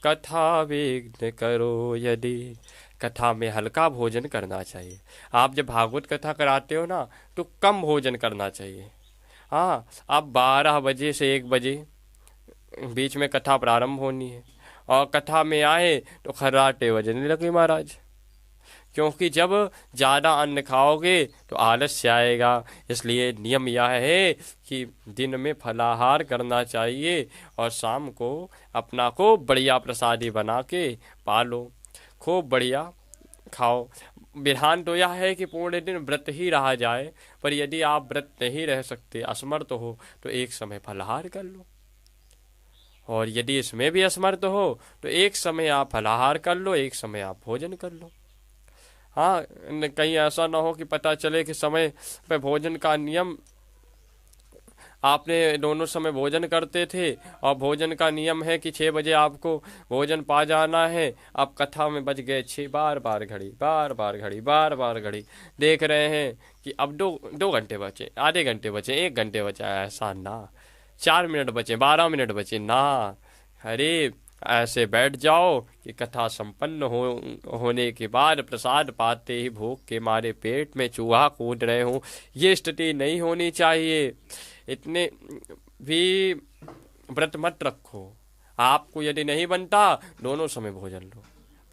कथा विघ्न करो यदि। कथा में हल्का भोजन करना चाहिए। आप जब भागवत कथा कराते हो ना तो कम भोजन करना चाहिए। हाँ, आप 12 बजे से 1 बजे बीच में कथा प्रारंभ होनी है और कथा में आए तो खर्राटे बजने लगे महाराज, क्योंकि जब ज़्यादा अन्न खाओगे तो आलस्य आएगा। इसलिए नियम यह है कि दिन में फलाहार करना चाहिए और शाम को अपना को बढ़िया प्रसादी बना के पालो, खूब बढ़िया खाओ। विधान तो यह है कि पूरे दिन व्रत ही रहा जाए, पर यदि आप व्रत नहीं रह सकते, असमर्थ हो, तो एक समय फलाहार कर लो। और यदि इसमें भी असमर्थ हो तो एक समय आप फलाहार कर लो, एक समय आप भोजन कर लो। हाँ, कहीं ऐसा ना हो कि पता चले कि समय पे भोजन का नियम, आपने दोनों समय भोजन करते थे और भोजन का नियम है कि 6 बजे आपको भोजन पा जाना है। अब कथा में बज गए 6, बार बार घड़ी, बार बार घड़ी, बार बार घड़ी, देख रहे हैं कि अब 2 घंटे बचे, आधे घंटे बचे, 1 घंटे बचा। ऐसा ना, 4 मिनट बचे, 12 मिनट बचे ना। अरे ऐसे बैठ जाओ कि कथा संपन्न होने के बाद प्रसाद पाते ही भूख के मारे पेट में चूहा कूद रहे हो, ये स्थिति नहीं होनी चाहिए। इतने भी व्रत मत रखो। आपको यदि नहीं बनता दोनों समय भोजन लो,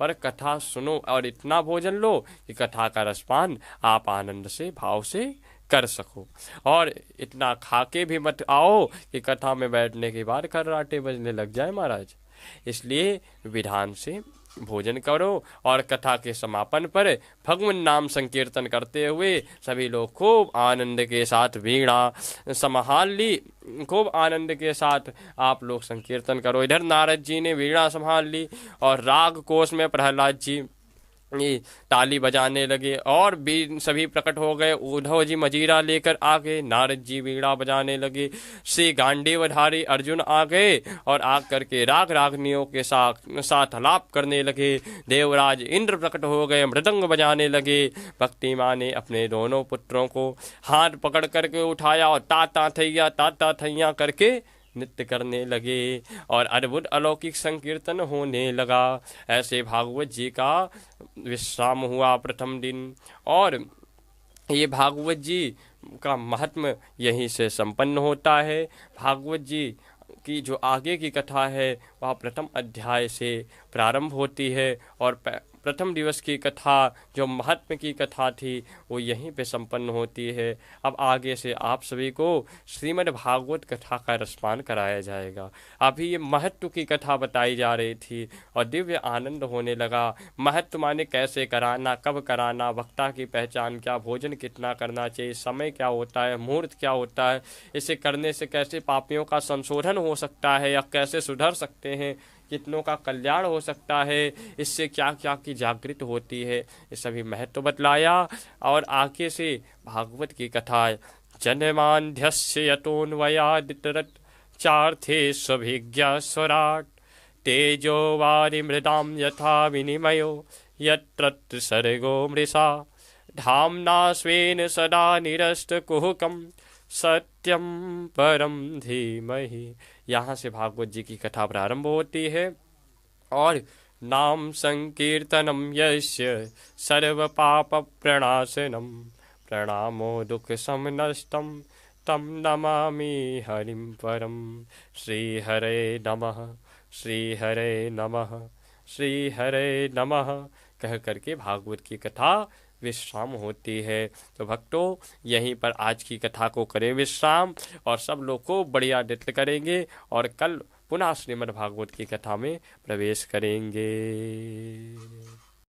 पर कथा सुनो और इतना भोजन लो कि कथा का रसपान आप आनंद से, भाव से कर सको। और इतना खा के भी मत आओ कि कथा में बैठने के बाद खर्राटे बजने लग जाए महाराज। इसलिए विधान से भोजन करो और कथा के समापन पर भगवान नाम संकीर्तन करते हुए सभी लोग खूब आनंद के साथ वीणा संभाल ली, खूब आनंद के साथ आप लोग संकीर्तन करो। इधर नारद जी ने वीणा संभाल ली और राग कोश में प्रहलाद जी ये ताली बजाने लगे और भी सभी प्रकट हो गए। उद्धव जी मजीरा लेकर आ गए, नारद जी वीणा बजाने लगे, श्री गांडीवधारी अर्जुन आ गए और आ करके राग रागनियों के साथ आलाप करने लगे। देवराज इंद्र प्रकट हो गए, मृदंग बजाने लगे। भक्ति माँ ने अपने दोनों पुत्रों को हाथ पकड़ करके उठाया और ताता थैया करके नृत्य करने लगे और अद्भुत अलौकिक संकीर्तन होने लगा। ऐसे भागवत जी का विश्राम हुआ प्रथम दिन और ये भागवत जी का महात्म यहीं से संपन्न होता है। भागवत जी की जो आगे की कथा है वह प्रथम अध्याय से प्रारंभ होती है और प्रथम दिवस की कथा जो महात्म की कथा थी वो यहीं पे संपन्न होती है। अब आगे से आप सभी को श्रीमद् भागवत कथा का रसपान कराया जाएगा। अभी ये महत्व की कथा बताई जा रही थी और दिव्य आनंद होने लगा। महत्व माने कैसे कराना, कब कराना, वक्ता की पहचान क्या, भोजन कितना करना चाहिए, समय क्या होता है, मुहूर्त क्या होता है, इसे करने से कैसे पापियों का संशोधन हो सकता है या कैसे सुधर सकते हैं, कितनों का कल्याण हो सकता है, इससे क्या क्या की जागृत होती है, ये सभी महत्व बतलाया। और आगे से भागवत की कथा जन्मान्ध्यस्य यतोन्वयादितरत् चार्थे स्वभिज्ञा स्वराट तेजो वारि मृदाम यथा विनिमयो यत्र सर्गो मृषा धाम्ना स्वेन सदा निरस्तकुहकं सत्यम परम धीमहि। यहाँ से भागवत जी की कथा प्रारंभ होती है और नाम संकीर्तनम यस्य सर्व पाप प्रणाशनम प्रणामो दुख समनष्टम तम नमामि हरिम परम। श्री हरे नमः, श्री हरे नमः, श्री हरे नमः कह करके भागवत की कथा विश्राम होती है। तो भक्तों यहीं पर आज की कथा को करें विश्राम और सब लोग को बढ़िया नृत्य करेंगे और कल पुनः श्रीमद् भागवत की कथा में प्रवेश करेंगे।